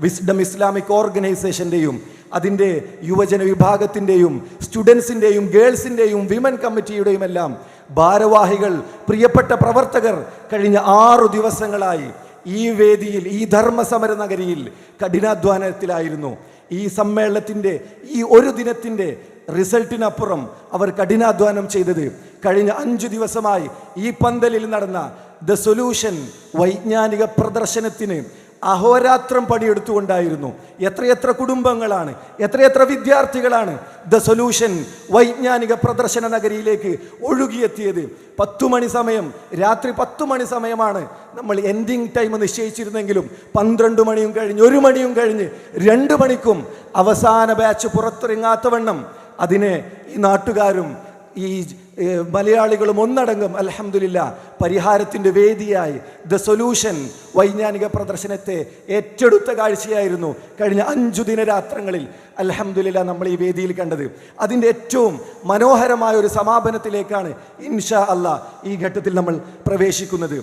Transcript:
Wisdom Islamic ഓർഗനൈസേഷൻ്റെയും അതിൻ്റെ യുവജന വിഭാഗത്തിൻ്റെയും സ്റ്റുഡൻസിൻ്റെയും ഗേൾസിൻ്റെയും women കമ്മിറ്റിയുടെയും എല്ലാം ഭാരവാഹികൾ, പ്രിയപ്പെട്ട പ്രവർത്തകർ കഴിഞ്ഞ 6 ദിവസങ്ങളായി ഈ വേദിയിൽ, ഈ ധർമ്മസമര നഗരിയിൽ കഠിനാധ്വാനത്തിലായിരുന്നു. ഈ സമ്മേളനത്തിൻ്റെ ഈ ഒരു ദിനത്തിൻ്റെ റിസൾട്ടിനപ്പുറം അവർ കഠിനാധ്വാനം ചെയ്തത് കഴിഞ്ഞ 5 ദിവസമായി ഈ പന്തലിൽ നടന്ന ദ സൊല്യൂഷൻ വൈജ്ഞാനിക പ്രദർശനത്തിന് അഹോരാത്രം പണിയെടുത്തുകൊണ്ടായിരുന്നു. എത്രയെത്ര കുടുംബങ്ങളാണ്, എത്രയെത്ര വിദ്യാർത്ഥികളാണ് ദ സൊല്യൂഷൻ വൈജ്ഞാനിക പ്രദർശന നഗരിയിലേക്ക് ഒഴുകിയെത്തിയത്. 10 മണി സമയം, രാത്രി 10 മണി സമയമാണ് നമ്മൾ എൻഡിങ് ടൈം നിശ്ചയിച്ചിരുന്നെങ്കിലും 12 മണിയും കഴിഞ്ഞ്, 1 മണിയും കഴിഞ്ഞ്, 2 മണിക്കും അവസാന ബാച്ച് പുറത്തിറങ്ങാത്തവണ്ണം അതിനെ ഈ നാട്ടുകാരും ഈ മലയാളികളും ഒന്നടങ്കം അൽഹംദുലില്ലാ പരിഹാരത്തിൻ്റെ വേദിയായി ദ സൊല്യൂഷൻ വൈജ്ഞാനിക പ്രദർശനത്തെ ഏറ്റെടുത്ത കാഴ്ചയായിരുന്നു കഴിഞ്ഞ 5 ദിനരാത്രങ്ങളിൽ അൽഹംദുലില്ലാ നമ്മൾ ഈ വേദിയിൽ കണ്ടത്. അതിൻ്റെ ഏറ്റവും മനോഹരമായ ഒരു സമാപനത്തിലേക്കാണ് ഇൻഷാ അല്ലാഹ് ഈ ഘട്ടത്തിൽ നമ്മൾ പ്രവേശിക്കുന്നത്.